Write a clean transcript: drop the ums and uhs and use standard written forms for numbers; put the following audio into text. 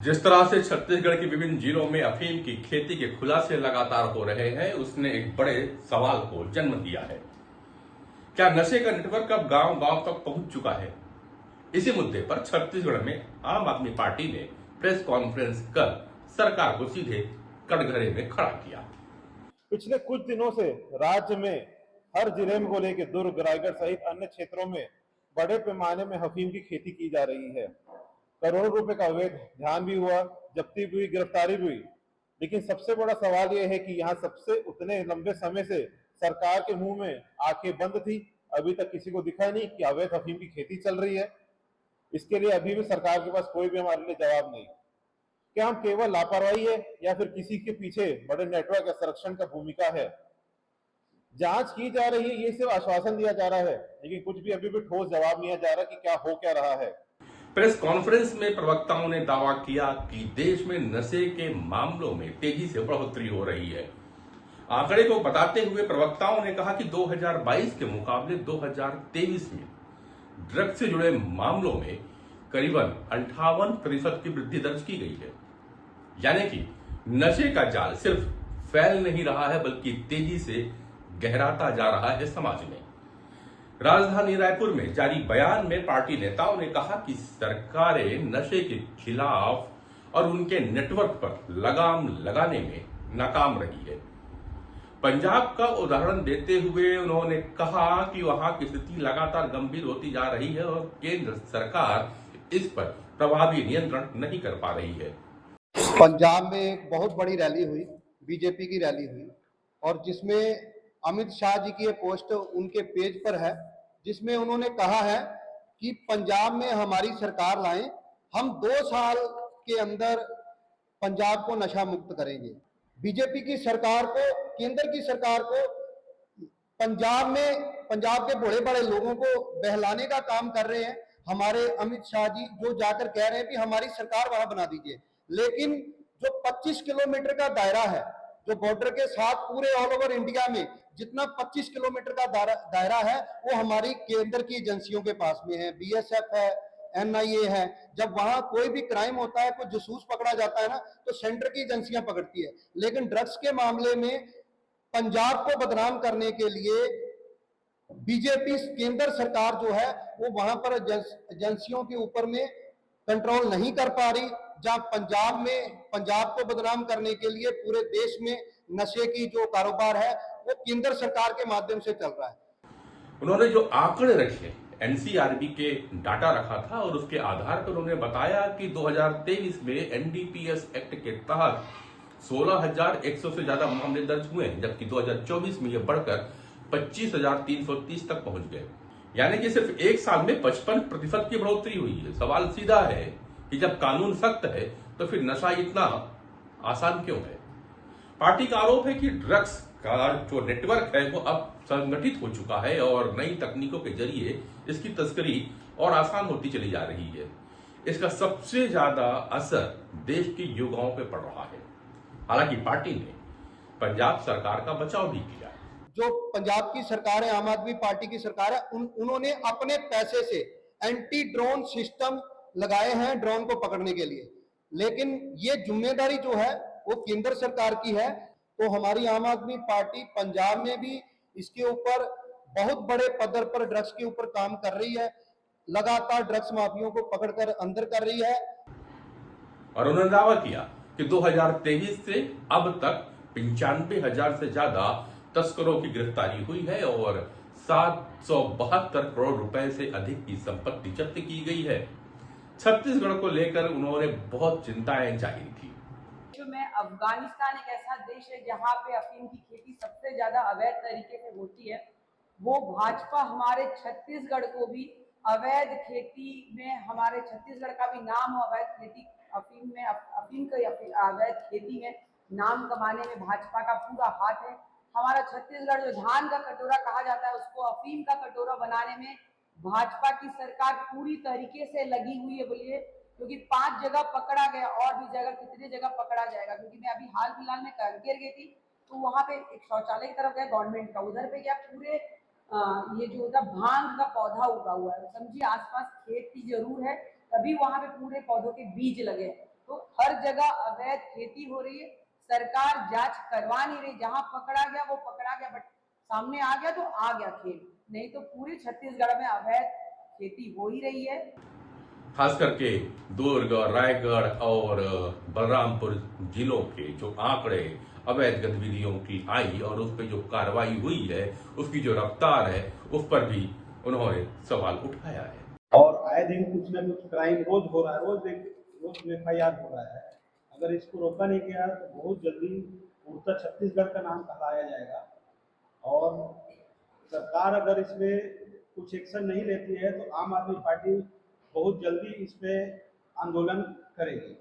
जिस तरह से छत्तीसगढ़ के विभिन्न जिलों में अफीम की खेती के खुलासे लगातार हो रहे हैं, उसने एक बड़े सवाल को जन्म दिया है। क्या नशे का नेटवर्क अब गांव गांव तक पहुंच चुका है? इसी मुद्दे पर छत्तीसगढ़ में आम आदमी पार्टी ने प्रेस कॉन्फ्रेंस कर सरकार को सीधे कटघरे में खड़ा किया। पिछले कुछ दिनों से राज्य में हर जिले में को लेकर दुर्ग, रायगढ़ सहित अन्य क्षेत्रों में बड़े पैमाने में अफीम की खेती की जा रही है। करोड़ों रुपए का अवैध ध्यान भी हुआ, जब्ती भी हुई, गिरफ्तारी भी हुई। लेकिन सबसे बड़ा सवाल यह है कि यहाँ सबसे उतने लंबे समय से सरकार के मुंह में आंखें बंद थी। अभी तक किसी को दिखा नहीं कि अवैध अफीम की खेती चल रही है। इसके लिए अभी भी सरकार के पास कोई भी हमारे लिए जवाब नहीं। क्या हम केवल लापरवाही है या फिर किसी के पीछे बड़े नेटवर्क या संरक्षण का भूमिका है? जांच की जा रही है, ये सिर्फ आश्वासन दिया जा रहा है, लेकिन कुछ भी अभी भी ठोस जवाब नहीं जा रहा कि क्या हो क्या रहा है। प्रेस कॉन्फ्रेंस में प्रवक्ताओं ने दावा किया कि देश में नशे के मामलों में तेजी से बढ़ोतरी हो रही है। आंकड़े को बताते हुए प्रवक्ताओं ने कहा कि 2022 के मुकाबले 2023 में ड्रग्स से जुड़े मामलों में करीबन 58% की वृद्धि दर्ज की गई है। यानी कि नशे का जाल सिर्फ फैल नहीं रहा है, बल्कि तेजी से गहराता जा रहा है समाज में। राजधानी रायपुर में जारी बयान में पार्टी नेताओं ने कहा कि सरकारें नशे के खिलाफ और उनके नेटवर्क पर लगाम लगाने में नाकाम रही है। पंजाब का उदाहरण देते हुए उन्होंने कहा कि वहां की स्थिति लगातार गंभीर होती जा रही है और केंद्र सरकार इस पर प्रभावी नियंत्रण नहीं कर पा रही है। पंजाब में एक बहुत बड़ी रैली हुई, बीजेपी की रैली हुई, और जिसमें अमित शाह जी की ये पोस्ट उनके पेज पर है, जिसमें उन्होंने कहा है कि पंजाब में हमारी सरकार लाएं, हम 2 साल के अंदर पंजाब को नशा मुक्त करेंगे। बीजेपी की सरकार को, केंद्र की सरकार को पंजाब में पंजाब के बड़े बड़े लोगों को बहलाने का काम कर रहे हैं हमारे अमित शाह जी, जो जाकर कह रहे हैं कि हमारी सरकार वहां बना दीजिए। लेकिन जो 25 किलोमीटर का दायरा है, जो बॉर्डर के साथ पूरे ऑल ओवर इंडिया में जितना 25 किलोमीटर का दायरा है, वो हमारी केंद्र की एजेंसियों के पास में है। बीएसएफ है, एनआईए है। जब वहां कोई भी क्राइम होता है, कोई जासूस पकड़ा जाता है ना, तो सेंटर की एजेंसियां पकड़ती है। लेकिन ड्रग्स के मामले में पंजाब को बदनाम करने के लिए बीजेपी केंद्र सरकार जो है वो वहां पर एजेंसियों के ऊपर में कंट्रोल नहीं कर पा रही। जहां पंजाब को बदनाम करने के लिए पूरे देश में नशे की जो कारोबार है वो केंद्र सरकार के माध्यम से चल रहा है। उन्होंने जो आंकड़े रखे, एनसीआरबी के डाटा रखा था और उसके आधार पर उन्होंने बताया कि 2023 में एनडीपीएस एक्ट के तहत 16,100 से ज्यादा मामले दर्ज हुए हैं, जबकि 2024 में यह बढ़कर 25,330 तक पहुंच गए। यानी कि सिर्फ एक साल में 55% की बढ़ोतरी हुई है। सवाल सीधा है कि जब कानून सख्त है तो फिर नशा इतना आसान क्यों है? पार्टी का आरोप है कि ड्रग्स का जो नेटवर्क है वो अब संगठित हो चुका है और नई तकनीकों के जरिए इसकी तस्करी और आसान होती चली जा रही है। इसका सबसे ज्यादा असर देश के युवाओं पे पड़ रहा है। हालांकि पार्टी ने पंजाब सरकार का बचाव भी किया। जो पंजाब की सरकार है, आम आदमी पार्टी की सरकार है, उन्होंने अपने पैसे से एंटी ड्रोन सिस्टम लगाए हैं ड्रोन को पकड़ने के लिए। लेकिन ये जिम्मेदारी जो है वो केंद्र सरकार की है। तो हमारी आम आदमी पार्टी पंजाब में भी इसके ऊपर बहुत बड़े पद्धर पर ड्रग्स के ऊपर काम कर रही है, लगातार ड्रग्स माफियों को पकड़कर अंदर कर रही है। और उन्होंने दावा किया कि 2023 से अब तक 95,000 से ज्यादा तस्करों की गिरफ्तारी हुई है और 772 करोड़ रुपए से अधिक की संपत्ति जब्त की गई है। छत्तीसगढ़ को लेकर उन्होंने बहुत चिंताएं जाहिर की। में अफगानिस्तान एक ऐसा देश है जहाँ पे अफीम की खेती सबसे ज्यादा अवैध तरीके से होती है। वो भाजपा हमारे छत्तीसगढ़ को भी अवैध खेती में, हमारे छत्तीसगढ़ का भी नाम हो अवैध खेती, अफीम की अवैध खेती में नाम कमाने में भाजपा का पूरा हाथ है। हमारा छत्तीसगढ़ जो धान का कटोरा कहा जाता है, उसको अफीम का कटोरा बनाने में भाजपा की सरकार पूरी तरीके से लगी हुई है। बोलिए, क्योंकि 5 जगह पकड़ा गया, और भी जगह कितने जगह पकड़ा जाएगा। क्योंकि मैं अभी हाल फिलहाल में कांकेर गई थी, तो वहां पे एक शौचालय की तरफ गया गवर्नमेंट का, उधर पे क्या पूरे ये जो होता भांग का पौधा उगा हुआ है। समझिए, आसपास खेत की जरूर है, तभी वहां पे पूरे पौधों के बीज लगे। तो हर जगह अवैध खेती हो रही है। सरकार जांच करवा नहीं रही, जहां पकड़ा गया वो पकड़ा गया, बट सामने आ गया तो आ गया खेल, नहीं तो पूरे छत्तीसगढ़ में अवैध खेती हो ही रही है। खास करके दुर्ग, रायगढ़ और बलरामपुर जिलों के जो आंकड़े अवैध गतिविधियों की आई और उस पर जो कार्रवाई हुई है, उसकी जो रफ्तार है, उस पर भी उन्होंने सवाल उठाया है। और आए दिन कुछ ना कुछ क्राइम रोज हो रहा है, रोज FIR हो रहा है। अगर इसको रोका नहीं गया तो बहुत जल्दी उड़ता छत्तीसगढ़ का नाम कहलाया जाएगा। और सरकार अगर इसमें कुछ एक्शन नहीं लेती है तो आम आदमी पार्टी बहुत जल्दी इस पे आंदोलन करेगी।